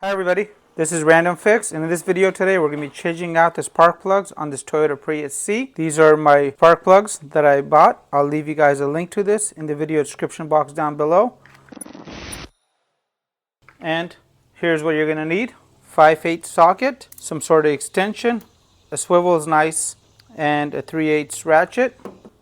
Hi everybody, this is Random Fix, and in this video today we're going to be changing out the spark plugs on this Toyota Prius C. These are my spark plugs that I bought. I'll leave you guys a link to this in the video description box down below. And here's what you're going to need: 5/8 socket, some sort of extension, a swivel is nice, and a 3/8 ratchet.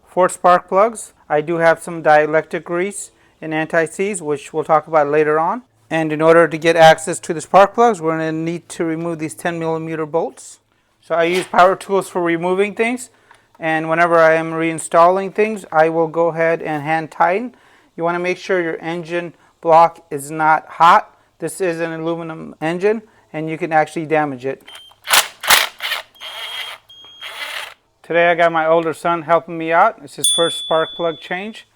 4 spark plugs. I do have some dielectric grease and anti-seize, which we'll talk about later on. And in order to get access to the spark plugs, we're going to need to remove these 10mm bolts. So I use power tools for removing things, and whenever I am reinstalling things, I will go ahead and hand tighten. You want to make sure your engine block is not hot. This is an aluminum engine, and you can actually damage it. Today I got my older son helping me out. It's his first spark plug change.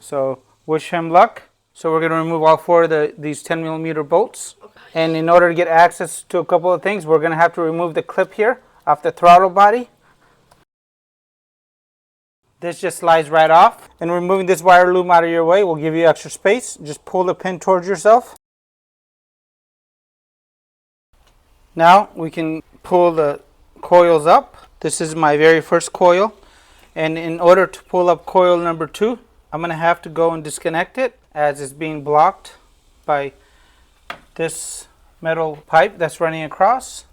So wish him luck. So we're going to remove all 4 of these 10mm bolts. Okay. And in order to get access to a couple of things, we're going to have to remove the clip here off the throttle body. This just slides right off. And removing this wire loom out of your way will give you extra space. Just pull the pin towards yourself. Now we can pull the coils up. This is my very first coil. And in order to pull up coil number 2, I'm going to have to go and disconnect it, as it's being blocked by this metal pipe that's running across.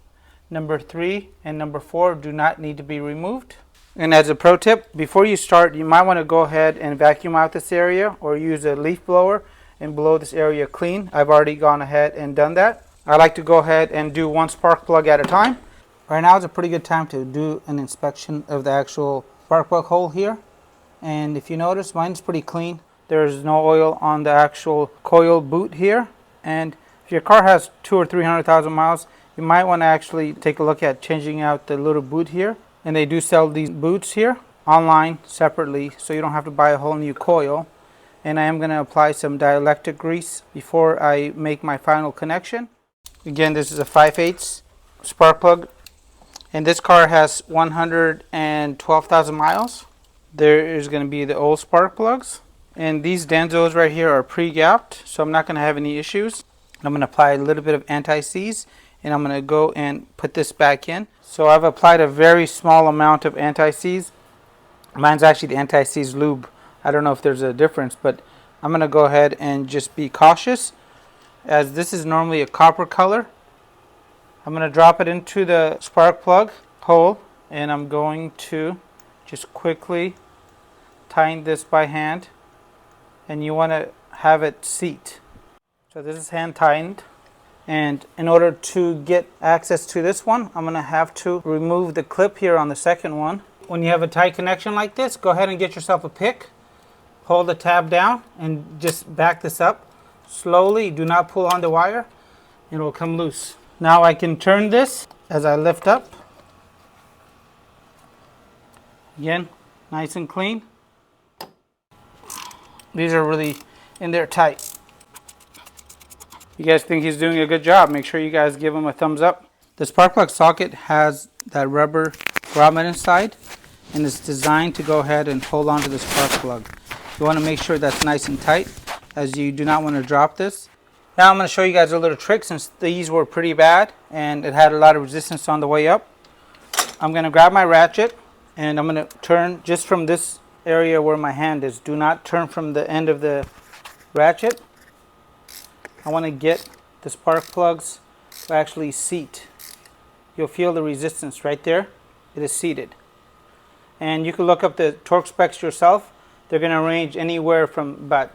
Number 3 and number 4 do not need to be removed. And as a pro tip, before you start, you might want to go ahead and vacuum out this area or use a leaf blower and blow this area clean. I've already gone ahead and done that. I like to go ahead and do 1 spark plug at a time. Right now is a pretty good time to do an inspection of the actual spark plug hole here. And if you notice, mine's pretty clean. There's no oil on the actual coil boot here. And if your car has 200,000 or 300,000 miles, you might want to actually take a look at changing out the little boot here. And they do sell these boots here online separately, so you don't have to buy a whole new coil. And I am going to apply some dielectric grease before I make my final connection. Again, this is a 5/8 spark plug. And this car has 112,000 miles. There is going to be the old spark plugs. And these Denzos right here are pre-gapped, so I'm not going to have any issues. I'm going to apply a little bit of anti-seize, and I'm going to go and put this back in. So I've applied a very small amount of anti-seize. Mine's actually the anti-seize lube. I don't know if there's a difference, but I'm going to go ahead and just be cautious, as this is normally a copper color. I'm going to drop it into the spark plug hole, and I'm going to just quickly tighten this by hand. And you want to have it seat. So this is hand tightened. And in order to get access to this one, I'm going to have to remove the clip here on the second one. When you have a tight connection like this, go ahead and get yourself a pick. Hold the tab down and just back this up slowly. Do not pull on the wire. It will come loose. Now I can turn this as I lift up. Again, nice and clean. These are really in there tight. You guys think he's doing a good job, make sure you guys give him a thumbs up. The spark plug socket has that rubber grommet inside, and it's designed to go ahead and hold on to the spark plug. You want to make sure that's nice and tight, as you do not want to drop this. Now I'm going to show you guys a little trick, since these were pretty bad and it had a lot of resistance on the way up. I'm going to grab my ratchet, and I'm going to turn just from this area where my hand is. Do not turn from the end of the ratchet. I want to get the spark plugs to actually seat. You'll feel the resistance right there. It is seated. And you can look up the torque specs yourself. They're going to range anywhere from about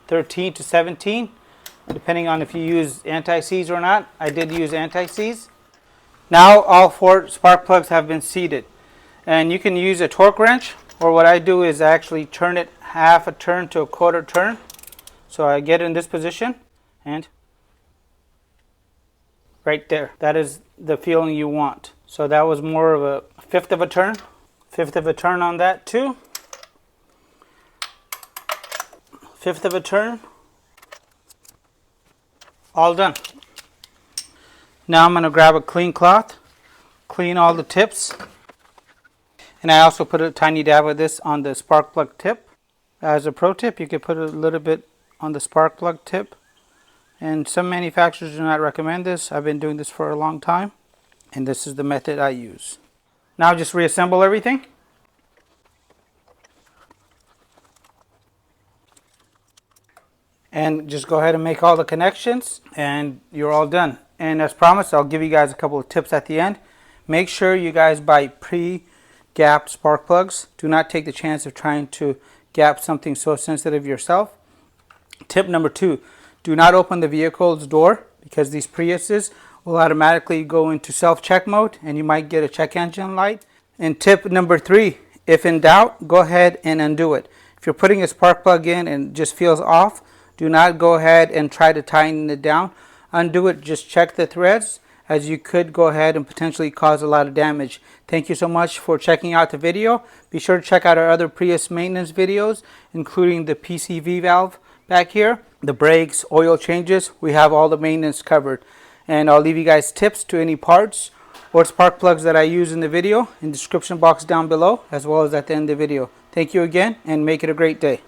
13 to 17, depending on if you use anti-seize or not. I did use anti-seize. Now all 4 spark plugs have been seated. And you can use a torque wrench, or what I do is I actually turn it half a turn to a quarter turn. So I get in this position, and right there. That is the feeling you want. So that was more of a 1/5 of a turn. 1/5 of a turn on that too. 1/5 of a turn. All done. Now I'm going to grab a clean cloth, clean all the tips. And I also put a tiny dab of this on the spark plug tip. As a pro tip, you can put a little bit on the spark plug tip And some manufacturers do not recommend this. I've been doing this for a long time, and this is the method I use. Now just reassemble everything. And just go ahead and make all the connections, and you're all done. And as promised, I'll give you guys a couple of tips at the end. Make sure you guys buy pre-gapped spark plugs. Do not take the chance of trying to gap something so sensitive yourself. Tip number 2, do not open the vehicle's door, because these Priuses will automatically go into self-check mode and you might get a check engine light. And tip number 3, if in doubt, go ahead and undo it. If you're putting a spark plug in and it just feels off, do not go ahead and try to tighten it down. Undo it, just check the threads, as you could go ahead and potentially cause a lot of damage. Thank you so much for checking out the video. Be sure to check out our other Prius maintenance videos, including the PCV valve back here, the brakes, oil changes. We have all the maintenance covered. And I'll leave you guys tips to any parts or spark plugs that I use in the video in the description box down below, as well as at the end of the video. Thank you again, and make it a great day.